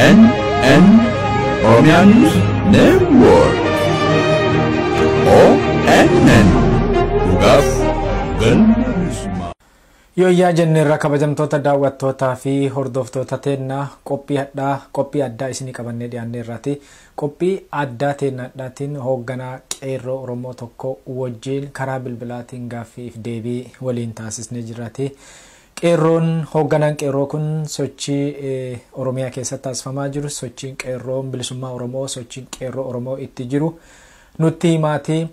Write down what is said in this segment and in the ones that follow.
ONN Oromiyaa News Network ONN dhugaaf galmeessuma. Yooyyaa jenneerra kabajamtoota daawwattootaa fi hordoftoota teennaa qophii addaa isinii qabannee dhiyaanneerraati. Qophii addaa teennaadhaatiin hoogganaa qeerroo Oromoo tokko wajjin karaa bilbilaatiin gaaffiif deebii waliin taasisnee jirraati. Qeerroon hoogganaan qeerroo kun sochii Oromiyaa keessatti taasifamaa jiru, sochiin qeerroon bilisummaa Oromoo, sochiin qeerroo Oromoo itti jiru nutti himaatii.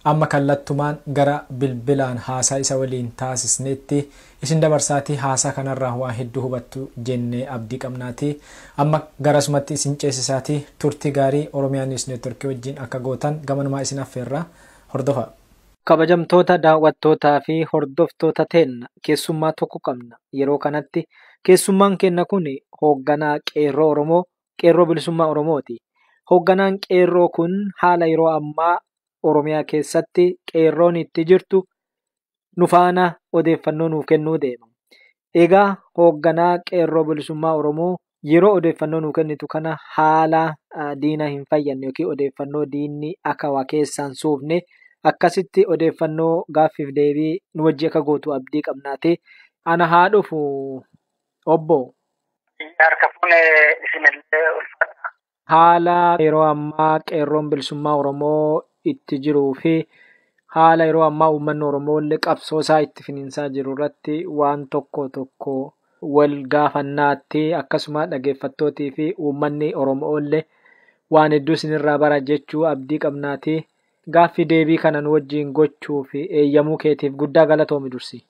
Amma kallattumaan gara bilbilaan haasaa isa waliin taasisneetti isin dabarsaatii haasaa kanarraa waan hedduu hubattu jennee abdii qabnaati. Amma garasumatti isin ceesisaatii turtii gaarii Oromiyaa News Network wajjin akka gootan gamanumaa isin affeerraa hordofa. Kabajamtoota daawwattootaa fi hordoftoota teenna keessummaa tokko qabna. Yeroo kanatti keessummaan kenna kun hoogganaa qeerroo Oromoo, qeerroo bilisummaa Oromooti. Hoogganaan qeerroo kun haala yeroo ammaa Oromiyaa keessatti qeerroon itti jirtu nu faana odeeffannoo nuuf kennuu deema. Egaa hoogganaa qeerroo bilisummaa Oromoo yeroo odeeffannoo nuuf kennitu kana haala diina hin fayyadne yookiin odeeffannoo diinni akka waa keessaan suufne akkasitti odeeffannoo gaaffiif deebii nu wajji akka gootu abdii qabnaati. Ana haa dhufu obbo. Harka fuunee isinillee ulfaata. Haala yeroo ammaa qeerroon bilisummaa Oromoo itti jiruu fi haala yeroo ammaa uummanni Oromoo illee qabsoo isaa itti finiinsaa jiru irratti waan tokko wal gaafannaatti akkasuma dhaggeeffattootii fi uummanni Oromoo illee waan hedduu isinirraa bara jechuu abdii qabnaati. Gaaffii deebii kana nu wajjin gochuu fi eeyyamuu keetiif guddaa galatoomi dursi.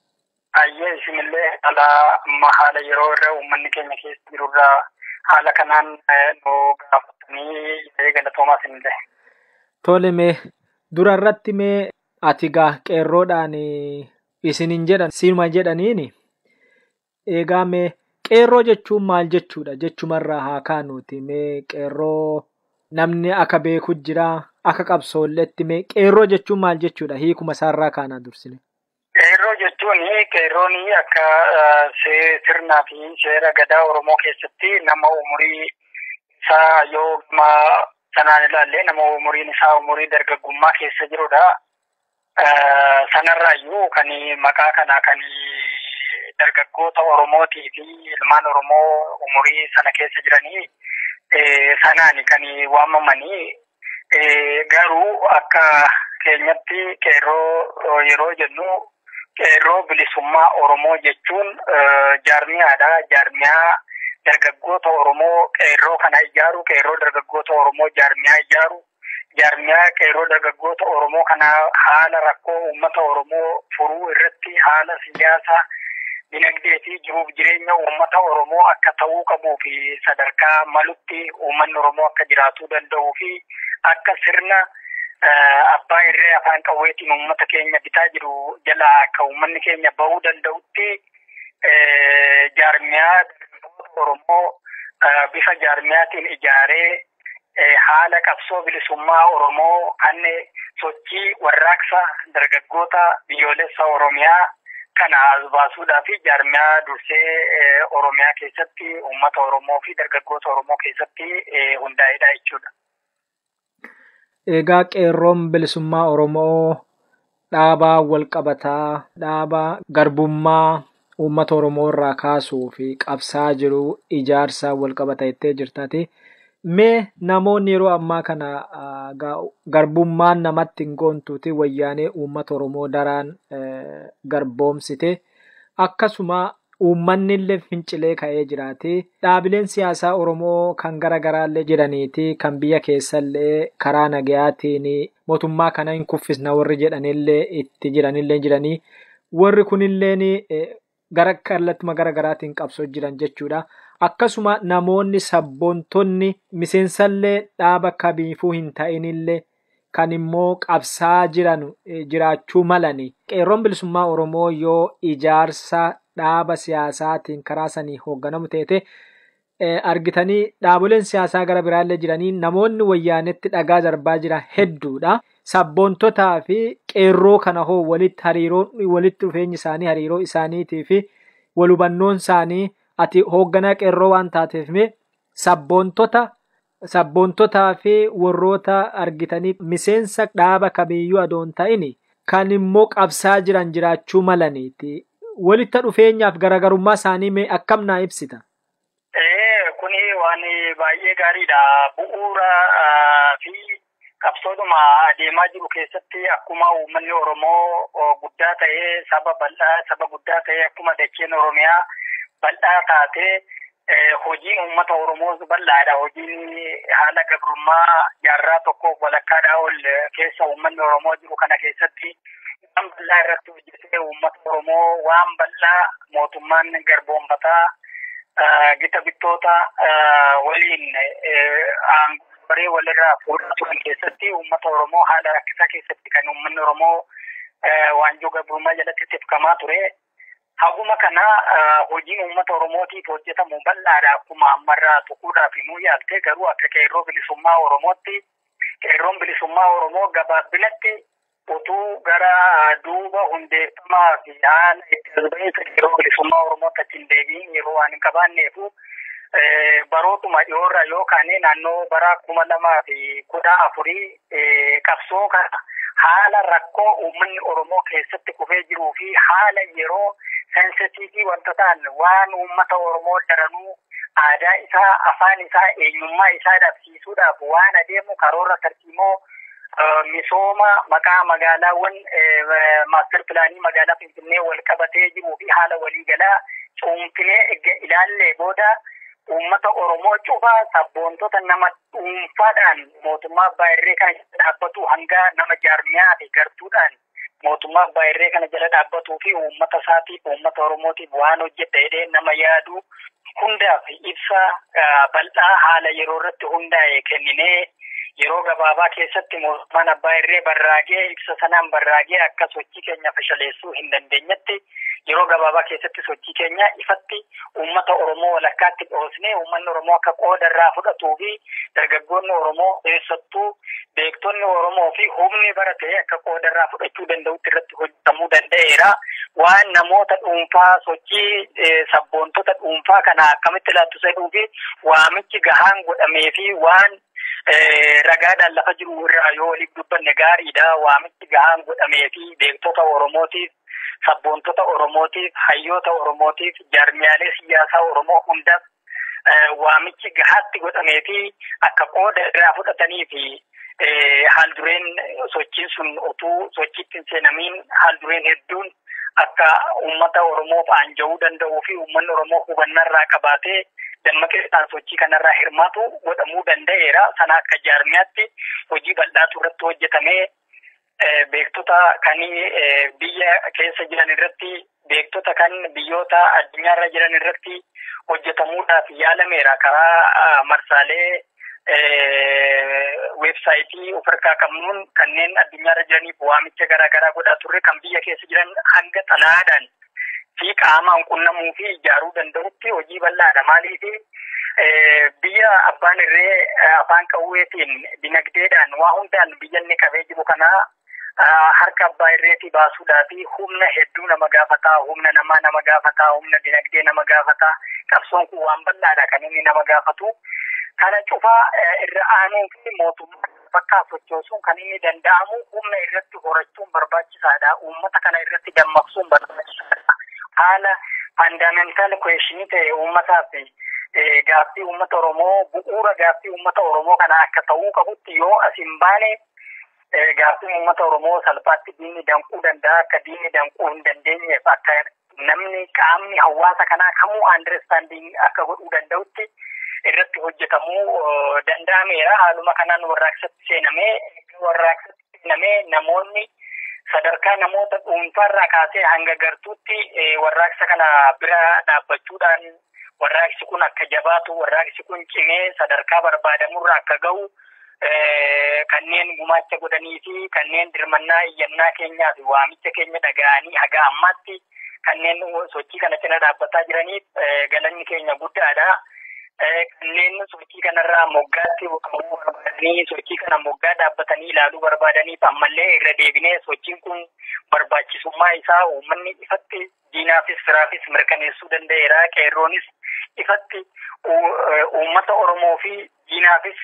Ayyee isinillee haala yeroo irra uummanni keenya keessa jirurraa haala kanaan nu gaafatanii galatoomaa isinillee. Tole mee dura irratti mee ati gaa qeerroodhaan isinin jedhan siinuma jedhaniini. Egaa mee qeerroo jechuun maal jechuudha jechumarraa haa kaanuuti. Mee qeerroo namni akka beeku jira akka qabsoolletti mee qeerroo jechuun maal jechuudha hiikuma isaarraa kaanaa dursine. Qeerroo jechuun qeerroon akka sirnaa fi seera gadaa Oromoo keessatti nama umurii isaa yoo sanaan ilaallee nama umuriin isaa umurii dargaggummaa keessa jirudha. Sanarraayyuu kan maqaa kanaa kan dargaggoota Oromootii fi ilmaan Oromoo umurii sana keessa jiranii sanaan kan waamamanii. Garuu akka keenyatti qeerroo yeroo jennu qeerroo bilisummaa Oromoo jechuun jaarmiyaadha. Jaarmiyaa dargaggoota Oromoo qeerroo kana ijaaru, qeerroo dargaggoota Oromoo jaarmiyaa ijaaru, jaarmiyaa qeerroo dargaggoota Oromoo kana haala rakkoo uummata Oromoo furuu irratti haala siyaasa, dinagdee fi jiruuf jireenya uummata Oromoo akka ta'uu qabuu fi sadarkaa malutti uummanni Oromoo akka jiraatuu danda'uu fi akka sirna abbaa irree afaan qawweetiin uummata keenya bitaa jiru jalaa akka uummanni keenya bahuu danda'utti jaarmiyaa Oromoo bifa jaarmiyaatiin ijaaree haala qabsoo bilisummaa Oromoo kan sochii warraaqsa dargaggoota biyyoolessa Oromiyaa kana baasuudhaa fi jaarmiyaa dursee Oromiyaa keessatti uummata Oromoo fi dargaggoota Oromoo keessatti hundaa'edha jechuudha. Egaa qeerroon bilisummaa Oromoo dhaabaa walqabataa, dhaabaa garbummaa uummata Oromoo irraa kaasuu fi qabsaa jiru ijaarsa walqabata jettee jirtaati. Mee namoonni yeroo ammaa kana garbummaan namatti hin goontuuti wayyaanee uummata Oromoo daraan garboomsite akkasuma uummanni illee fincilee ka'ee jiraati. Dhaabileen siyaasaa Oromoo kan garaagaraallee jiraniiti kan biyya keessallee karaa nagayaatiin mootummaa kana hin kuffisna warri jedhanillee itti jiranillee jiranii. Warri kunilleen gara kallattuma garaagaraatiin qabsoo jiran jechuudha. Akkasuma namoonni sabboontonni miseensallee dhaaba kamiifuu hin ta'inillee kan immoo qabsaa jiran jiraachuu malani. Qeerroon bilisummaa Oromoo yoo ijaarsa dhaaba siyaasaatiin karaa sanii hoogganamu teete argitanii dhaaboleen siyaasaa gara biraallee jiranii namoonni wayyaanetti dhagaa darbaa jira hedduudha. Sabboontotaa fi qeerroo kana hoo walitti dhufeenyi isaanii hariiroo isaaniitii fi walhubannoon isaanii ati hoogganaa qeerroo waan taateef mee sabboontotaa fi warroota argitanii miseensa dhaaba kamiyyuu adoon ta'ini kan immoo qabsaa jiran jiraachuu malaniiti. Walitti dhufeenyaaf garaagarummaa isaanii mee akkam naa ibsita? Kuni waan baay'ee gaariidha. Bu'uura fi qabsoodhuma adeemaa jiru keessatti akkuma uummanni Oromoo guddaa ta'ee saba guddaa ta'ee akkuma dacheen Oromiyaa bal'aa taatee hojiin uummata Oromoo bal'aadha. Hojiin haala gabrummaa jaarraa tokkoof walakkaadhaa ol keessa uummanni Oromoo jiru kana keessatti waan bal'aa irratti hojjetee uummata Oromoo waan bal'aa mootummaan garboonfataa gita bittoota waliin baree walirraa fuudhatuun keessatti uummata Oromoo haala rakkisaa keessatti kan uummanni Oromoo waanjoo gabrummaa jalatti tifkamaa ture. Haguma kana hojiin uummata Oromootiif hojjetamu bal'aadha. Akkuma ammarraa tuquudhaaf himuu yaalte garuu akka qeerroo bilisummaa Oromootti qeerroon bilisummaa Oromoo gabaabinatti utuu gara duuba hundeeffamaa fi haala itti darbeessa qeerroo bilisummaa Oromootti achiin deebiin yeroo waan hin qabaanneefu barootuma dhiyoorra yookaan naannoo bara 2014 qabsoo kana haala rakkoo uummanni Oromoo keessatti kufee jiruu fi haala yeroo sensitiivii wanta ta'an waan uummata Oromoo daranuu aadaa isaa, afaan isaa, eenyummaa isaa dhabsiisuudhaaf waan adeemu karoora tartiimoo misooma maqaa magaalaawwan maaster pilaanii magaalaa Finfinnee wal qabatee jiruu fi haala waliigalaa cuunfinee ilaallee booda uummata Oromoo cufaa sabboontota nama dhuunfaadhaan mootummaa Abbaa Irree kana jala dhaabbatu hanga nama jaarmiyaa fi gartuudhaan mootummaa Abbaa Irree kana jala dhaabbatuu fi uummata isaatiif uummata Oromootiif waan hojjeta jedhee nama yaadu hundaaf ibsa bal'aa haala yeroo irratti hundaa'e kenninee yeroo gabaabaa keessatti mootummaan Abbaa Irree barraagee ibsa sanaan barraagee akka sochii keenya fashaleessuu hin dandeenyetti yeroo gabaabaa keessatti sochii keenya ifatti uummata Oromoo walakkaatti dhoosnee uummanni Oromoo akka qooda irraa fudhatuu fi dargaggoonni Oromoo keessattuu beektonni Oromoo fi humni baratee akka qooda irraa fudhachuu danda'utti irratti hojjetamuu danda'eera. Waan namoota dhuunfaa sochii sabboontota dhuunfaa kana akkamitti ilaaltu jedhuu fi waamichi gahaan godhamee fi waan ragaadhaan lafa jiru irraa yoo waliif dubbanne gaariidha. Waamichi gahaan godhamee fi beektota Oromootiif sabboontota Oromootiif hayyoota Oromootiif jaarmiyaalee siyaasaa Oromoo hundaaf waamichi gahaatti godhamee fi akka qooda irraa fudhatanii fi haaldureen sochiin sun utuu sochiitti hin seenamiin haaldureen hedduun akka uummata Oromoof aanja'uu danda'uu fi uummanni Oromoo hubannarraa qabaatee dammaqeedhaan sochii kanarraa hirmaatu godhamuu danda'eera. Sana akka jaarmiyaatti hojii bal'aatu irratti hojjetamee beektota kan biyya keessa jiran irratti beektota kan biyyoota addunyaarra jiran irratti hojjetamuudhaaf yaalameera. Karaa marsaalee weebsaayitii ofirraa qabnuun kanneen addunyaarra jiraniif waamicha garaagaraa godhaa turre kan biyya keessa jiran hanga xalaadhaan fi qaamaan qunnamuu fi ijaaruu danda'utti hojii bal'aadha. Maaliif biyya Abbaan Irree afaan qawweetiin dinagdeedhaan waa hundaan biyya inni qabee jiru kanaa harka Abbaa Irreetii baasuudhaa fi humna hedduu nama gaafataa, humna namaa nama gaafataa, humna dinagdee nama gaafataa. Qabsoon kun waan bal'aadha kan inni nama gaafatu. Kana cufaa irra aanuu fi mootummaa bakka sochoosuun kan inni danda'amu humna irratti horachuun barbaachisaadha. Uummata kana irratti dammaqsuun barbaachisaadha. Haala fundamental question ta'e uummataaf gaaffii uummata Oromoo bu'uura gaaffii uummata Oromoo kana akka ta'uu qabutti yoo as hin baane gaaffii uummata Oromoo salphaatti diinni danquu danda'a. Akka diinni danquu hin dandeenyeef akka namni qaamni hawaasa kanaa kamuu understanding akka godhuu danda'utti irratti hojjetamuu danda'ameera. Haaluma kanaan warraaqsatti seenamee namoonni sadarkaa namoota dhuunfaarraa kaasee hanga gartuutti warraaqsa kana bira dhaabbachuudhaan warraaqsi kun akka jabaatu, warraaqsi kun cimee sadarkaa barbaadamurra akka ga'u kanneen gumaacha godhanii fi kanneen dirmannaa iyyannaa keenyaa fi waamicha keenya dhaga'anii haga ammaatti kanneen sochii kana cina dhaabbataa jiraniif galanni keenya guddaadha. Kanneen sochii kanarraa moggaatti qabuu barbaadanii sochii kana moggaa dhaabbatanii ilaaluu barbaadaniif ammallee irra deebinee sochiin kun barbaachisummaa isaa uummanni ifatti diinaafis firaafis mirkaneessuu danda'eera. Qeerroonis ifatti uummata Oromoo fi diinaafis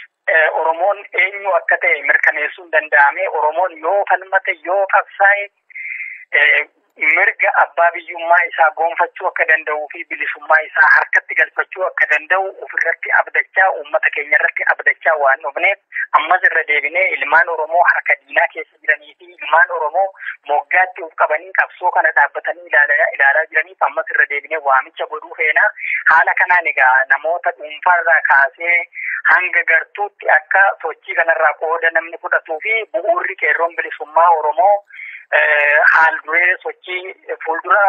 Oromoon eenyu akka ta'e mirkaneessuun danda'ame. Oromoon yoo falmate yoo qabsaa'e mirga abbaa biyyummaa isaa gonfachuu akka danda'uu fi bilisummaa isaa harkatti galfachuu akka danda'u ofirratti abdachaa uummata keenya irratti abdachaa waan dhufneef ammas irra deebinee ilmaan Oromoo harka diinaa keessa jiranii fi ilmaan Oromoo moggaatti of qabanii qabsoo kana dhaabbatanii ilaalaa jiraniif ammas irra deebinee waamicha godhuu feena. Haala kanaan egaa namoota dhuunfaarraa kaasee hanga gartuutti akka sochii kanarraa qooda namni fudhatuu fi bu'uurri qeerroon bilisummaa Oromoo haal duree sochii fuuldura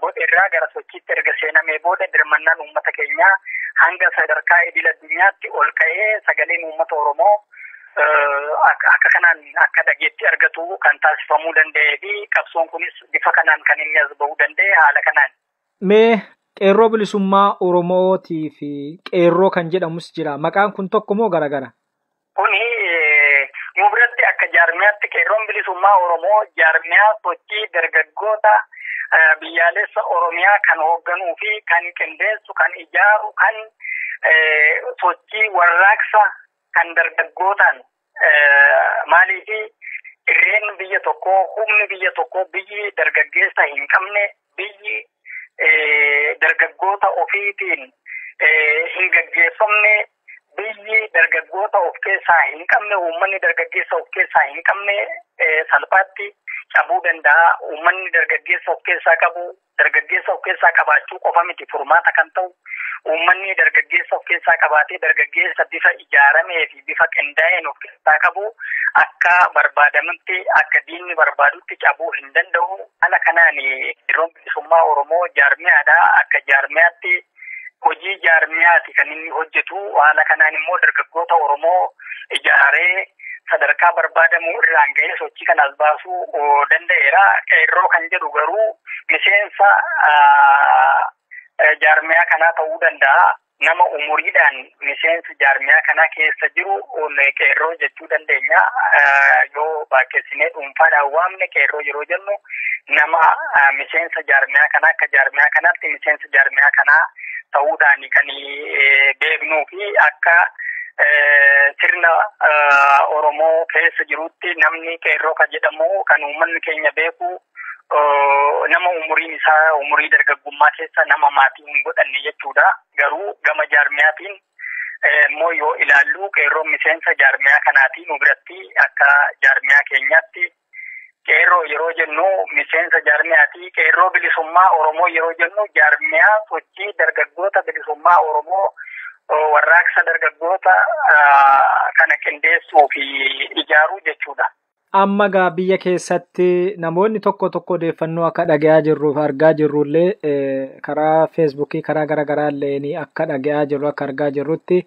godheerraa gara sochiitti erga seenamee booda dirmannaan uummata keenyaa hanga sadarkaa idil addunyaatti ol ka'ee sagaleen uummata Oromoo akka kanaan akka dhageetti argatu kan taasifamuu danda'ee fi qabsoon kunis bifa kanaan kan inni as bahuu danda'e haala kanaan. Mee qeerroo bilisummaa Oromootii fi qeerroo kan jedhamus jira. Maqaan kun tokko moo garagara? Kuni nu biratti akka jaarmiyaatti qeerroon bilisummaa Oromoo jaarmiyaa sochii dargaggoota biyyaalessa Oromiyaa kan hoogganuu fi kan qindeessu kan ijaaru kan sochii warraaqsa kan dargaggootaan maaliifi irreen biyya tokkoo humni biyya tokkoo biyyi dargaggeessa hin qabne biyyi dargaggoota ofiitiin hin gaggeeffamne biyyi dargaggoota of keessaa hin qabne uummanni dargaggeessa of keessaa hin qabne salphaatti cabuu danda'a. Uummanni dargaggeessa of keessaa qabu dargaggeessa of keessaa qabaachuu qofa miti furmaata kan ta'u uummanni dargaggeessa of keessaa qabaatee dargaggeessa bifa ijaaramee fi bifa qindaa'een of keessaa qabu akka barbaadamutti akka diinni barbaadutti cabuu hin danda'u. Haala kanaan qeerroon bilisummaa Oromoo jaarmiyaadha. Akka jaarmiyaatti hojii jaarmiyaati kan inni hojjetu. Haala kanaan immoo dargaggoota Oromoo ijaaree sadarkaa barbaadamu irraan ga'ee sochii kanas baasuu danda'eera. Qeerroo kan jedhu garuu miseensa jaarmiyaa kanaa ta'uu danda'a. Nama umuriidhaan miseensa jaarmiyaa kanaa keessa jiru qeerroo jechuu dandeenya. Yoo baakkeessinee dhuunfaadhaan waamne qeerroo yeroo jennu nama miseensa jaarmiyaa kanaa akka jaarmiyaa kanaatti miseensa jaarmiyaa kanaa ta'uudhaan kan beeknuu fi akka sirna Oromoo keessa jirutti namni qeerroo kan jedhamu kan uummanni keenya beeku nama umuriin isaa umurii dargaggummaa keessa nama maatii hin godhanne jechuudha. Garuu gama jaarmiyaatiin immoo yoo ilaallu qeerroon miseensa jaarmiyaa kanaatii nu biratti akka jaarmiyaa keenyaatti qeerroo yeroo jennu miseensa jaarmiyaati. Qeerroo bilisummaa Oromoo yeroo jennu jaarmiyaa sochii dargaggoota bilisummaa Oromoo warraaqsa dargaggoota kana qindeessuu fi ijaaruu jechuudha. Amma gaa biyya keessatti namoonni tokko odeeffannoo akka dhaga'aa jirruuf argaa jirrullee karaa feesbuukii karaa garaagaraallee ni akka dhaga'aa jirru akka argaa jirrutti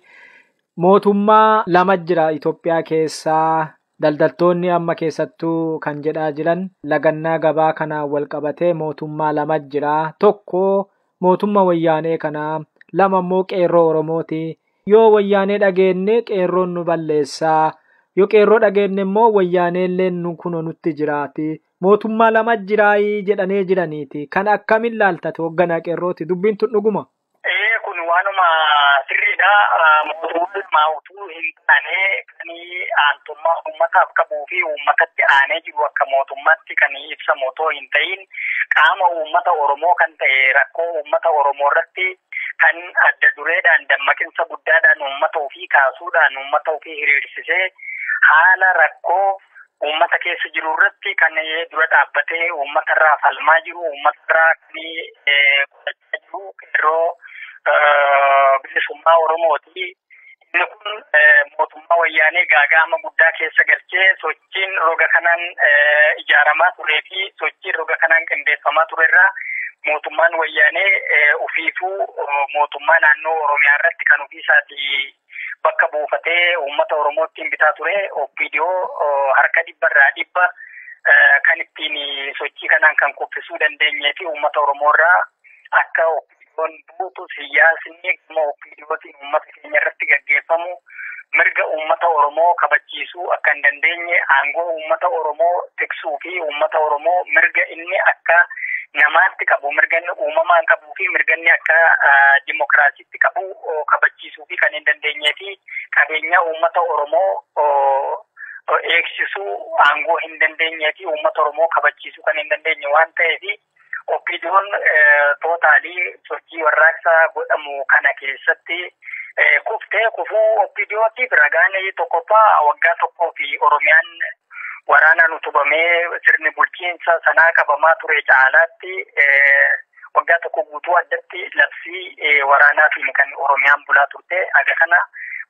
mootummaa lama jira Itoophiyaa keessaa. Daldaltoonni amma keessattuu kan jedhaa jiran lagannaa gabaa kanaan wal qabatee mootummaa lama jira. Tokko mootummaa wayyaanee kanaa lama immoo qeerroo Oromooti. Yoo wayyaanee dhageenye qeerroon nu balleessaa. Yoo qeerroo dhageenye immoo wayyaanee nu kuno nutti jiraati. Mootummaa lama jiraayii jedhanii jiraniiti. Kan akkamiin laaltate hoogganaa qeerrooti? Dubbiin tun dhuguma? Kun waanuma sirriidha. Mootummaa utuu hin taane kan aantummaa uummataaf qabuu fi uummatatti aanee jiru akka mootummaatti kan ibsamu otoo hin ta'in qaama uummata Oromoo kan ta'e rakkoo uummata Oromoo irratti kan adda dureedhaan dammaqinsa guddaadhaan uummata ofii kaasuudhaan uummata ofii hiriirsisee haala rakkoo uummata keessa jiru irratti kan dura dhaabbatee uummata irraa falmaa jiru uummata irraa kan jiru qeerroo bilisummaa Oromooti. Inni kun mootummaa wayyaanee gaaga'ama guddaa keessa galchee sochiin roga kanaan ijaaramaa turee fi sochiin roga kanaan qindeeffamaa turerraa mootummaan wayyaanee ofiifuu mootummaa naannoo Oromiyaa irratti kan ofiisaatii bakka buufatee uummata Oromootiin bitaa ture. Opiidiyoo harka 100% kan ittiin sochii kanaan kan kuffisuu dandeenyee fi uummata Oromoo irraa akka opiidiyoon buutu siyaasni gama opiidiyootiin uummata keenya irratti gaggeeffamu mirga uummata Oromoo kabachiisuu akka hin dandeenye, aangoo uummata Oromoo tiksuu fi uummata Oromoo mirga inni akka namaatti qabu, mirga inni uumamaan qabuu fi mirga inni akka dimokiraasiitti qabu kabachiisuu fi kan hin dandeenyee fi qabeenya uummata Oromoo eegsisuu aangoo hin dandeenyee fi uummata Oromoo kabachiisuu kan hin dandeenye waan ta'eef OPDO'n tootaalii sochii warraaqsaa godhamu kana keessatti kufuu OPDO'tiif ragaan tokkoffaa waggaa tokkoo fi Oromiyaan waraanaan utubamee sirni bulchiinsa sanaa qabamaa ture caalaatti waggaa tokko guutuu addatti labsii waraanaatiin kan Oromiyaan bulaa turte. Aga kana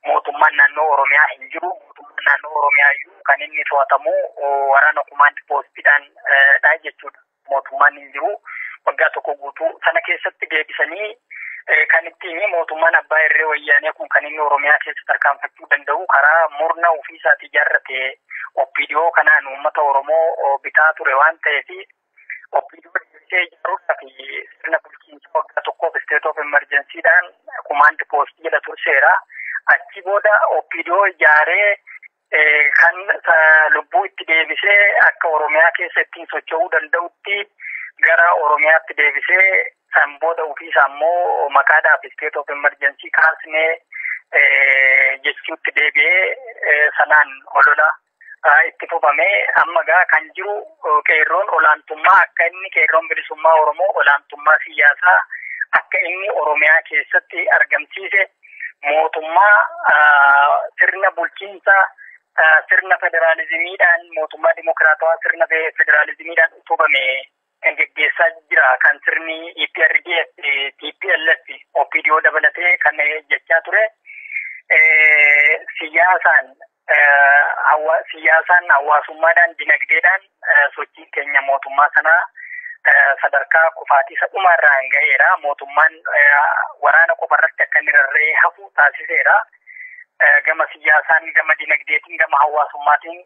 mootummaan naannoo Oromiyaa hin jiru. Mootummaan naannoo Oromiyaa iyyuu kan inni to'atamu waraana kumaandi poostiidhaan dha jechuudha. Mootummaan hin jiru. Waggaa tokko guutuu sana keessatti deebisanii kan ittiin mootummaan abbaa irree wayyaanee kun kan inni Oromiyaa keessa tarkaanfachuu danda'u karaa murna ofiisaatii ijaarrate OPDO kanaan uummata Oromoo bitaa ture waan ta'eef OPDO deebisee ijaaruudhaa fi sirna bulchiinsa waggaa tokkoof state of emergencyidhaan kumaandi poostii jala turseera. Achi booda OPDO ijaaree kan lubbuu itti deebisee akka Oromiyaa keessa ittiin socho'uu danda'utti gara Oromiyaatti deebisee san booda ofiisaa immoo maqaadhaaf state of emergency kaasnee jechuutti deebi'ee sanaan olola itti fufamee amma gaa kan jiru qeerroon olaantummaa akka inni qeerroon bilisummaa Oromoo olaantummaa siyaasaa akka inni Oromiyaa keessatti argamsiise mootummaa sirna bulchiinsa sirna federaalizimiidhaan mootummaa dimokiraatawaa sirna federaalizimiidhaan utubame geggeessaa jira kan sirni EPRDF, TPLF, OPDO dabalatee kan jechaa ture. Siyaasaan hawaasummaadhaan dinagdeedhaan sochiin keenya mootummaa sanaa sadarkaa kufaatii isa dhumaarraan ga'eera. Mootummaan waraana qofarratti akka inni rarra'ee hafu taasiseera. Gama siyaasaan, gama dinagdeetiin, gama hawaasummaatiin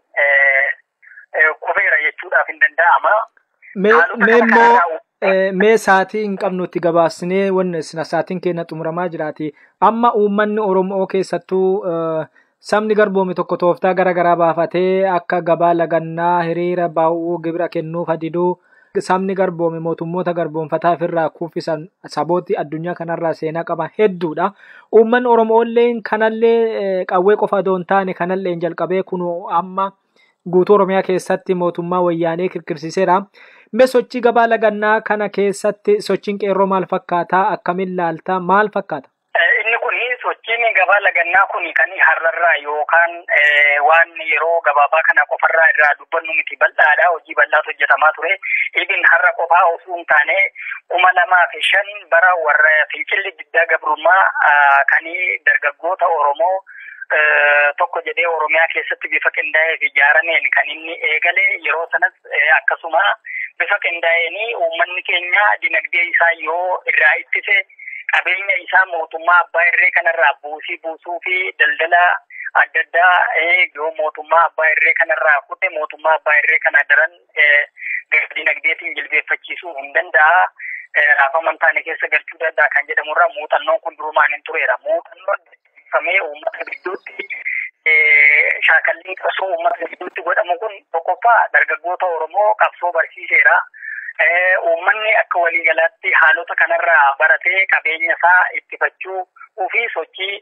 kufeera jechuudhaaf hin danda'ama. Mee saatii hin qabnutti gabaasnee wanni saatiin keenya xumuramaa jiraati. Amma uummanni Oromoo keessattuu sabni garboome tokko tooftaa garaagaraa baafatee akka gabaa lagannaa hiriira baa'uu gibira kennuuf hadiduu sabni garboome mootummoota garboonfataa ofirraa kuffisan sabooti addunyaa kanarraa seenaa qaban hedduudha. Uummanni Oromooillee kanallee qawwee qofa osoo hin taane kanallee jalqabee kun amma guutuu Oromiyaa keessatti mootummaa wayyaanee kirkirsiiseera. Mee sochii gabaa lagannaa kana keessatti sochiin qeerroo maal fakkaataa? Akkamiin laaltaa? Maal fakkaata? Inni kun sochiin gabaa lagannaa kun kan har'arraa yookaan waan yeroo gabaabaa kana qofarraa irraa dubbannu miti bal'aadha. Hojii bal'aatu hojjetamaa ture. Ibin har'a qofaa osoo hin taane 2005 bara warra fincilli diddaa gabrummaa kan dargaggoota Oromoo tokko jedhee Oromiyaa keessatti bifa qindaa'ee fi ijaarameen kan inni eegale yeroo sanas akkasuma bifa qindaa'een uummanni keenya dinagdee isaa yoo irraa ittise qabeenya isaa mootummaa abbaa irree kanarraa buusuu fi daldala adda addaa yoo mootummaa abbaa irree kanarraa kute mootummaa abbaa irree kana daran dinagdeetiin jilbeeffachiisuu hin danda'a. Raafaman taane keessa galchuu danda'a kan jedhamurraa muuxannoon kun durumaan hin tureera. Muuxannoon famee uummata gidduutti shaakalliin qabsoo uummata gidduutti godhamu kun tokkoffaa dargaggoota Oromoo qabsoo barsiiseera. Uummanni akka waliigalaatti haalota kanarraa baratee qabeenya isaa ittifachuu fi sochii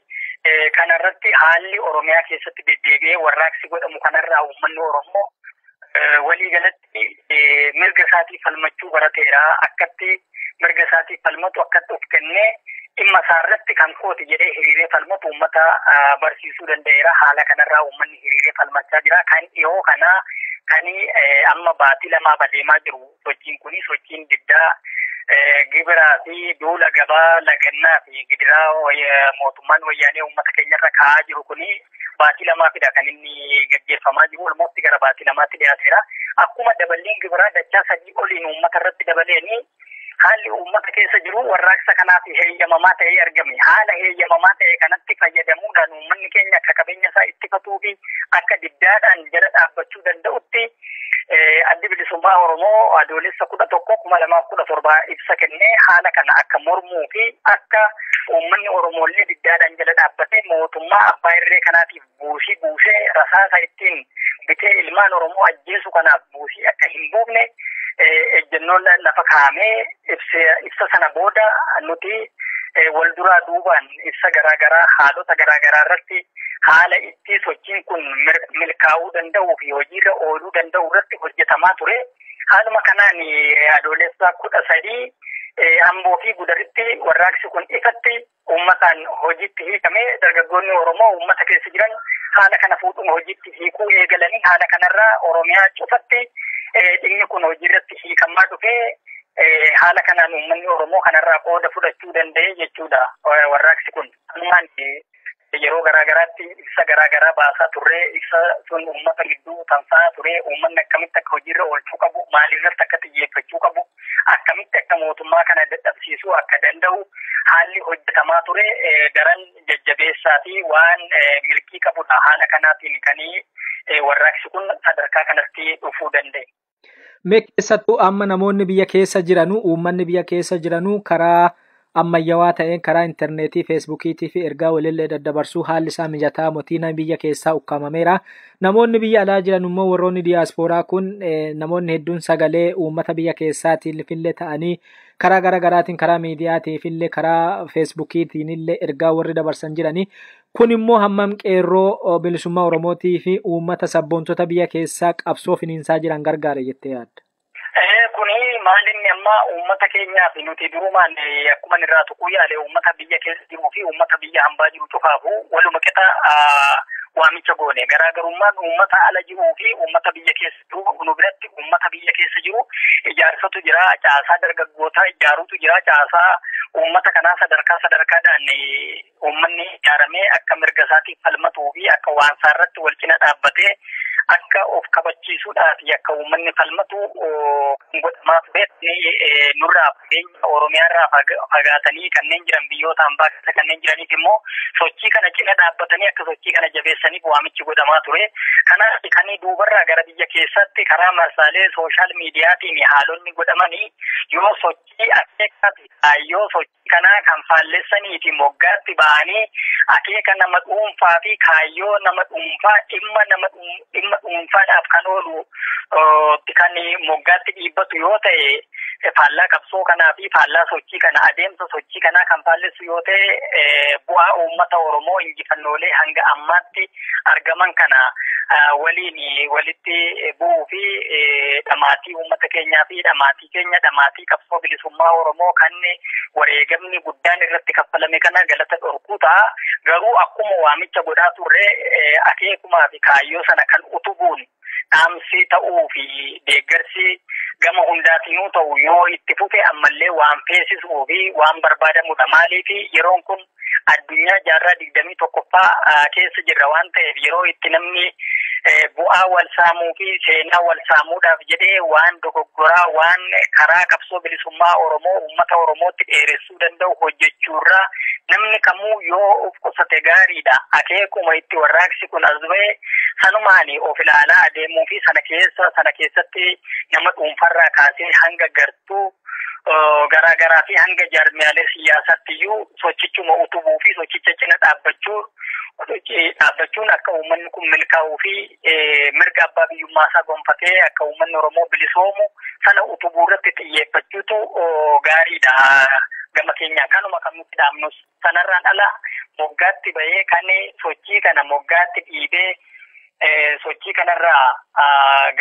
kanarratti haalli Oromiyaa keessatti deddeebi'ee warraaqsi godhamu kanarraa uummanni Oromoo waliigalatti mirga isaatiif falmachuu barateera. Akkatti mirga isaatiif falmatu akkatti of kennee dhimma isaarratti kan kooti jedhee hiriiree falmatu uummata barsiisuu danda'eera. Haala kanarraa uummanni hiriiree falmachaa jira. Kan dhiyoo kana kan amma baatii lamaa badeemaa jiru sochiin kuni sochiin diddaa gibiraa fi duula gabaa lagannaa fi gidiraa mootummaan wayyaanee uummata keenyarra kaa'aa jiru kuni baatii lamaafidha kan inni gaggeeffamaa jiru. Walumatti gara baatii lamaatti dhiyaateera. Akkuma daballiin gibiraa dachaa sadii oliin uummata irratti dabaleeni haalli uummata keessa jiru warraaqsa kanaaf heeyyamamaa ta'ee argame. Haala heeyyamamaa ta'e kanatti fayyadamuudhaan uummanni keenya akka qabeenya isaa ittifatuu fi akka diddaadhaan jala dhaabbachuu danda'utti addi bilisummaa Oromoo adoolessa 11/2017 ibsa kennee haala kana akka mormuu fi akka uummanni Oromoolee diddaadhaan jala dhaabbatee mootummaa abbaa irree kanaatiif buusee rasaasa ittiin bitee ilmaan Oromoo ajjeesu kanaaf buusii akka hin buufne ejjennoon lafa kaa'amee ibsa sana booda nuti wal duraa duubaan ibsa garaagaraa haalota garaagaraa irratti haala itti sochiin kun milkaa'uu danda'uu fi hojiirra ooluu danda'u irratti hojjetamaa ture. Haaluma kanaan adoolessa 13 Amboo fi Gudaritti warraaqsi kun ifatti uummataan hojiitti hiikamee dargaggoonni Oromoo uummata keessa jiran haala kana fuudhuma hojiitti hiikuu eegalanii haala kanarraa Oromiyaa cufatti dhimmi kun hojiirratti hiikamaa dhufee haala kanaan uummanni Oromoo kanarraa qooda fudhachuu danda'e jechuudha. Warraaqsi kun ammaan yeroo garaagaraatti ibsa garaagaraa baasaa turre ibsa sun uummata gidduu tamsa'aa ture uummanni akkamitti akka hojiirra oolchuu qabu maalirratti akka xiyyeeffachuu qabu akkamitti akka mootummaa kana dadhabsiisuu akka danda'u haalli hojjetamaa ture daran jajjabeessaa fi waan milkii qabudha. Haala kanaatiin kanii warraaqsi kun sadarkaa kanatti dhufuu danda'e. Mee keessattuu amma namoonni biyya keessa jiranuu uummanni biyya keessa jiranuu karaa ammayyawaa ta'een karaa intarneetii feesbuukiitii fi ergaa walillee daddabarsuu haalli isaa mijataa mootiin biyya keessaa ukkaamameera. Namoonni biyya alaa jiran immoo warroonni diyaaspooraa kun namoonni hedduun sagalee uummata biyya keessaatiin illee ta'anii karaa garaagaraatiin karaa miidiyaatiif illee karaa feesbuukiitiin illee ergaa warri dabarsan jiranii. Kun immoo hammam qeerroo bilisummaa Oromootii fi uummata sabboontota biyya keessaa qabsoo finiinsaa jiran gargaara jettee yaadda? Kuni maalinni amma uummata keenyaaf nuti durumaan akkuma irraa tuquu yaale uummata biyya keessa jiruu fi uummata biyya hambaa jiru cufaafu waluma qixa waamicha goone garaagarummaan uummata ala jiruu fi uummata biyya keessa jiru nu biratti uummata biyya keessa jiru ijaarsatu jira caasaa dargaggootaa ijaaruutu jira caasaa uummata kanaa sadarkaadhaan uummanni ijaaramee akka mirga isaatiif falmatuu fi akka waan isaarratti wal cina dhaabbatee akka of kabachiisuudhaaf akka uummanni falmatu kan godhamaa ture nurraa fageenya Oromiyaarraa fagaatanii kanneen jiran biyyoota hambaa keessa kanneen jiraniif immoo sochii kana cina dhaabbatanii akka sochii kana jabeessaniif waamichi godhamaa ture. Kanaaf kan duubarraa gara biyya keessatti karaa marsaalee sooshaal miidiyaatiin haalonni godhamanii yoo sochii akeekaati yoo sochii kanaa kan faallessaniiti moggaatti ba'anii akeeka nama dhuunfaa fi kaayyoo nama dhuunfaa dhimma dhuunfaadhaaf kan oolu kan moggaatti dhiibbatu yoo ta'e faallaa qabsoo kanaa fi faallaa sochii kana adeemsa sochii kanaa kan faallessu yoo ta'e bu'aa uummata Oromoo injifannoolee hanga ammaatti argaman kana walitti bu'uu fi dhamaatii uummata keenyaa fi dhamaatii qabsoo bilisummaa Oromoo kan wareegamni guddaan irratti kaffalame kana galata dhorkuu ta'a. Garuu akkuma waamicha godhaa turre akeekumaa fi kaayyoo sana kan utubuun dhaamsi ta'uu fi deeggarsi gama hundaatinuu ta'u yoo itti fufe ammallee waan feesisuu fi waan barbaadamudha. Maaliif yeroon kun addunyaa jaarraa 21ffaa keessa jirra waan ta'eef yeroo itti namni bu'aa wal saamuu fi seenaa wal saamuudhaaf jedhee waan dogoggoraa waan karaa qabsoo bilisummaa Oromoo uummata Oromootti dheeressuu danda'u hojjechuurraa namni kamuu yoo of qusate gaariidha. Akeekuma itti warraaqsi kun as ba'e sanumaanii of ilaalaa adeemuu fi sana keessatti nama dhuunfarraa kaasee hanga gartuu garaagaraa fi hanga jaarmiyaalee siyaasaatti iyyuu sochichuma utubuu fi sochicha cina dhaabbachuun akka uummanni kun milkaa'uu fi mirga abbaa biyyummaa isaa gonfatee akka uummanni Oromoo bilisoomu sana utubuu irratti xiyyeeffachuutu gaariidha. Gama keenyaa kanuma kan nuti dhaabnus sanarraan ala moggaatti bahee kan sochii kana moggaatti dhiibee sochii kanarraa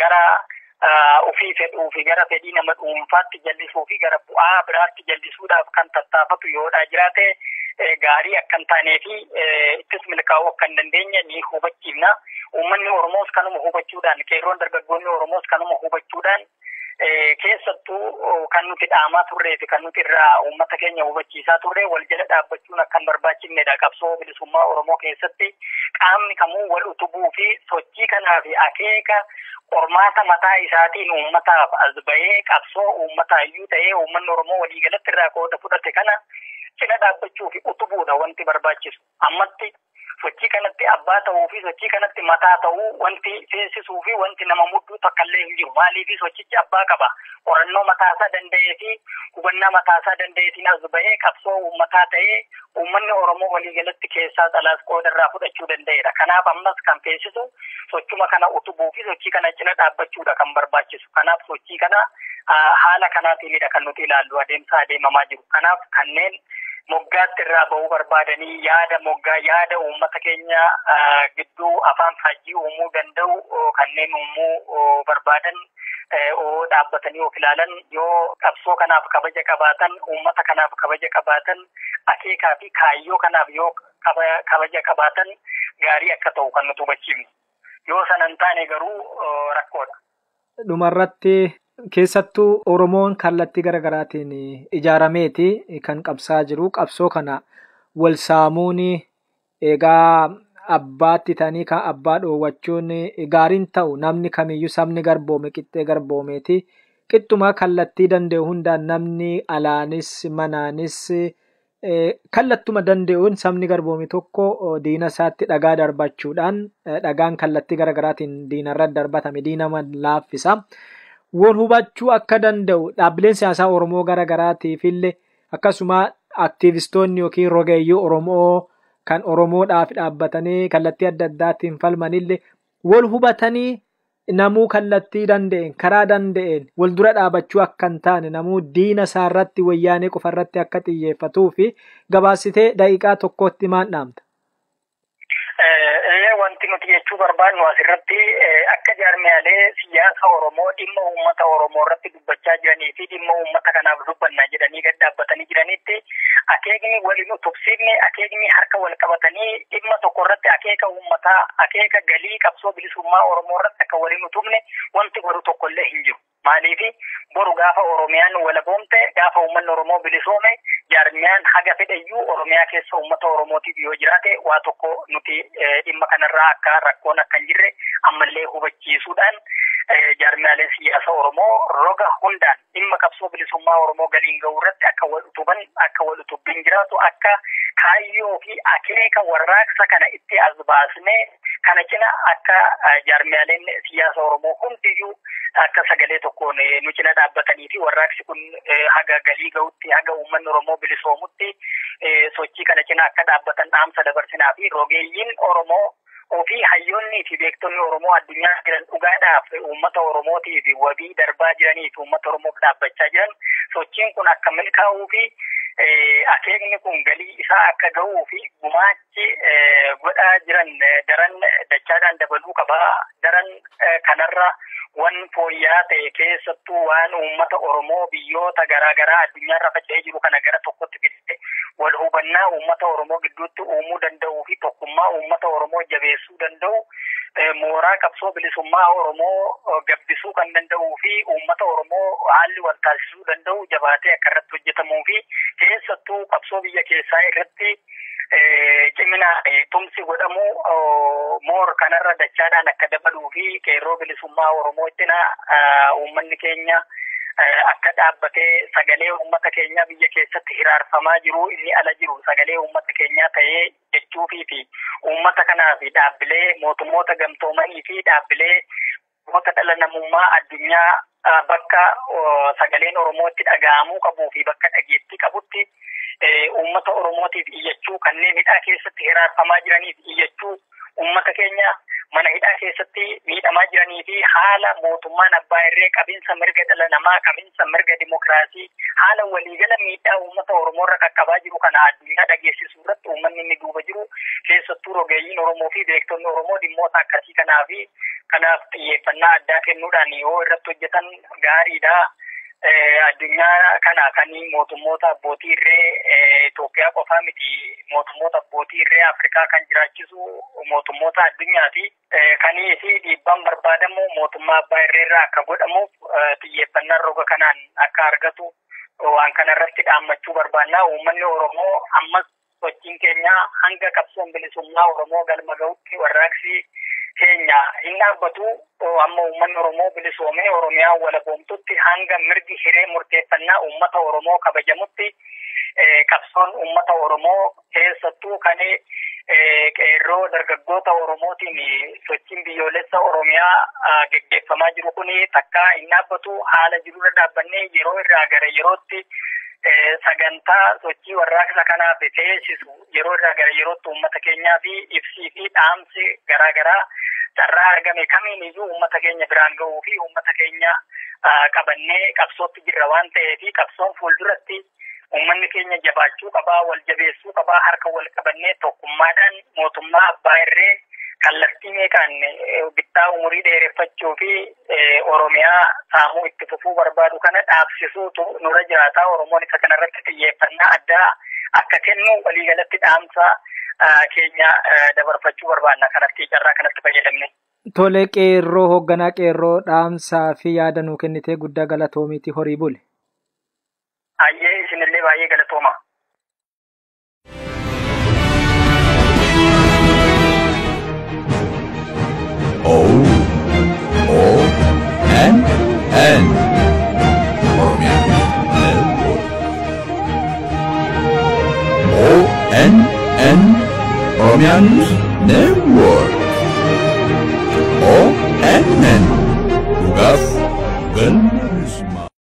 gara ofii fedhuu fi gara fedhii nama dhuunfaatti jallisuu fi gara bu'aa biraatti jallisuudhaaf kan tattaafatu yoodhaa jiraate gaarii akka hin taanee fi ittis milkaa'uu akka hin dandeenye ni hubachiifna. Uummanni Oromoos kanuma hubachuudhaan qeerroon dargaggoonni Oromoos kanuma hubachuudhaan keessattuu kan nuti dhaamaa turree fi kan nuti irraa uummata keenya hubachiisaa turre wal jala dhaabbachuun akka hin barbaachifnedha. Qabsoo bilisummaa Oromoo keessatti qaamni kamuu wal utubuu fi sochii kanaa fi akeeka qormaata mataa isaatiin uummataaf as bahee qabsoo uummataayyuu ta'ee uummanni Oromoo waliigalatti irraa qooda fudhate kana cina dhaabbachuu fi utubuudha wanti barbaachisu. Ammatti sochii kanatti abbaa ta'uu fi sochii kanatti mataa ta'uu wanti seensisuu fi wanti nama mudduu takkaallee hin jiru. Maaliif sochichi abbaa qaba. Qorannoo mataasaa danda'ee fi hubannaa mataasaa danda'eetiin as bahee qabsoo uummataa ta'ee uummanni Oromoo waliigalatti keessaa calaas qoodarraa fudhachuu danda'eera. Kanaaf ammas kan feesisu sochuma kana utubuu fi sochii kana cina dhaabbachuudha kan barbaachisu. Kanaaf sochii kana haala kanaatiinidha kan nuti ilaallu adeemamaa jiru. Kanaaf kanneen moggaatti irraa bahuu barbaadanii yaada uummata keenya gidduu afaan faajjii uumuu danda'u kanneen uumuu barbaadan dhaabbatanii of ilaalan yoo qabsoo kanaaf kabaja qabaatan uummata kanaaf kabaja qabaatan akeekaa fi kaayyoo kanaaf yoo kabaja qabaatan gaarii akka ta'u kan nuti hubachiifnu. Yoo sanan taane garuu rakkoodha. Dhumarratti keessattuu Oromoon kallattii garaagaraatiin ijaarameeti kan qabsaa jiru. Qabsoo kana wal saamuun egaa abbaatti ta'anii kan abbaa dhoowwachuun gaariin ta'u namni kamiyyuu sabni garboome qixxee garboomeeti. Qixxumaa kallattii danda'u hundaan namni alaanis manaanis kallattuma danda'uun sabni garboome tokko diina isaatti dhagaa darbachuudhaan dhagaan kallattii garaagaraatiin diinarra darbatame diina laaffisa. Wal hubachuu akka danda'u dhaabbileen siyaasaa Oromoo garaagaraatiif illee akkasuma aktiivistoonni yookiin rogeeyyii Oromoo kan Oromoodhaaf dhaabbatanii kallattii adda addaatiin falmanillee wal hubatanii namuu kallattii danda'een karaa danda'een wal dura dhaabachuu akka hin taane namuu diina isaarratti wayyaanee qofarratti akka xiyyeeffatuu fi gabaasitee daqiiqaa tokkotti maal dhaamta? Wanti nuti jechuu barbaadnu asirratti akka jaarmiyaalee siyaasa Oromoo dhimma uummata Oromoo irratti dubbachaa jiranii fi dhimma uummata kanaaf dubbannaa jedhanii gad dhaabbatanii jiranitti akeekni waliin utubsiifne akeekni harka wal qabatanii dhimma tokko irratti akeeka uummataa akeeka galii qabsoo bilisummaa Oromoo irratti akka waliin utubne wanti godhu tokkollee hin jiru. Maaliifi boru gaafa Oromiyaan walaboomte gaafa uummanni Oromoo bilisoome jaarmiyaan haga fedhayyuu Oromiyaa keessa uummata Oromootiif yoo jiraate waa tokko nuti dhimma kanarraa akka rakkoon akka hin jirre ammallee hubachiisuudhaan jaarmiyaaleen siyaasa Oromoo roga hundaan dhimma qabsoo bilisummaa Oromoo galiin ga'uu irratti akka wal utuban akka wal utubbiin jiraatu akka kaayyoo fi akeeka warraaqsa kana itti as baasnee kana cina akka jaarmiyaaleen siyaasa Oromoo hundiyyuu akka sagalee tokkoon nu cina dhaabbatanii fi warraaqsi kun haga galii ga'utti haga uummanni Oromoo bilisoomutti sochii kana cina akka dhaabbatan dhaamsa dabarsinaa fi rogeeyyiin Oromoo ofii hayyoonnii fi beektonni Oromoo addunyaa jiran dhugaadhaaf uummata Oromootiif wabii darbaa jiranii fi uummata Oromoof dhaabbachaa jiran sochiin kun akka milkaa'uu fi akeekni kun galii isaa akka ga'uu fi gumaachi godhaa jiran daran dachaadhaan dabaluu qaba. Daran kanarra wan fooyyaa ta'e keessattuu waan uummata Oromoo biyyoota garaagaraa addunyaarra faca'ee jiru kana gara tokkotti fidee wal hubannaa uummata Oromoo gidduutti uumuu danda'uu fi tokkummaa uummata Oromoo jabeessuu danda'u mooraa qabsoo bilisummaa Oromoo gabbisuu kan danda'uu fi uummata Oromoo haalli wal taasisuu danda'u jabaatee akka irratti hojjetamuu fi keessattuu qabsoo biyya keessaa irratti ciminaan tumsi godhamu moor kanarra dachaadhaan akka dabaluu fi qeerroo bilisummaa Oromoo cina uummanni keenya akka dhaabbatee sagalee uummata keenya biyya keessatti hiraarfamaa jiru inni ala jiru sagalee uummata keenyaa ta'ee jechuufii fi uummata kanaa fi dhaabbilee mootummoota gamtoomanii fi dhaabbilee goota dhala namummaa addunyaa bakka sagaleen Oromootti dhaga'amuu qabuu fi bakka dhageettii qabutti uummata Oromootiif iyyachuu kanneen hidhaa keessatti hiraarfamaa jiraniif iyyachuu uummata keenya mana hidhaa keessatti miidhamaa jiranii fi haala mootummaan abbaa irree qabinsa mirga dhala namaa qabinsa mirga dimokiraasii haala waliigala miidhaa uummata Oromoo irra qaqqabaa jiru kana addunyaa dhageessisuu irratti uummanni inni duuba jiru keessattuu rogeeyyiin Oromoo fi beektonni Oromoo dhimmoota akkasii kanaaf xiyyeeffannaa addaa kennuudhaan yoo irratti hojjetan gaariidha. Addunyaa kana kan mootummoota abbootii irree Itoophiyaa qofaa miti mootummoota abbootii irree Afrikaa kan jiraachisu mootummoota addunyaati. Kanii fi dhiibbaan barbaadamu mootummaa abbaa irree irraa akka godhamuuf xiyyeeffannaan roga kanaan akka argatu waan kanarratti dhaammachuu barbaanna. Uummanni Oromoo ammas sochiin keenya hanga qabsoon bilisummaa Oromoo galma ga'utti warraaqsi keenya hin dhaabbatu amma uummanni Oromoo bilisoomee Oromiyaa walaboomtutti hanga mirgi hiree murteeffannaa uummata Oromoo kabajamutti qabsoon uummata Oromoo keessattuu kan qeerroo dargaggoota Oromootiin sochiin biyyoolessa Oromiyaa geggeeffamaa jiru kun takka hin dhaabbatu haala jirurra dhaabbannee yeroo irraa gara yerootti sagantaa sochii warraaqsa kanaaf teessisu yeroo irraa gara yerootti uummata keenyaa fi ibsii fi dhaamsi garaagaraa carraa argame kamiin iyyuu uummata keenya biraan ga'uu fi uummata keenya qabannee qabsootti jirra waan ta'eef qabsoon fuulduratti uummanni keenya jabaachuu qabaa wal jabeessuu qabaa harka wal qabannee tokkummaadhaan mootummaa abbaa irree kallattii meeqaan bittaa umurii dheereffachuu fi Oromiyaa saamuu itti fufuu barbaadu kana dhaabsisuutu nurra jiraataa Oromoon isa kanarratti xiyyeeffannaa addaa akka kennu waliigalatti dhaamsa keenya dabarfachuu barbaanna kanatti carraa kanatti fayyadamne. Tole qeerroo hoogganaa qeerroo dhaamsaa fi yaada nuu kennitee guddaa galatoomiiti horii bule. Ayyee isinillee baay'ee galatooma. Oromian Network. ONN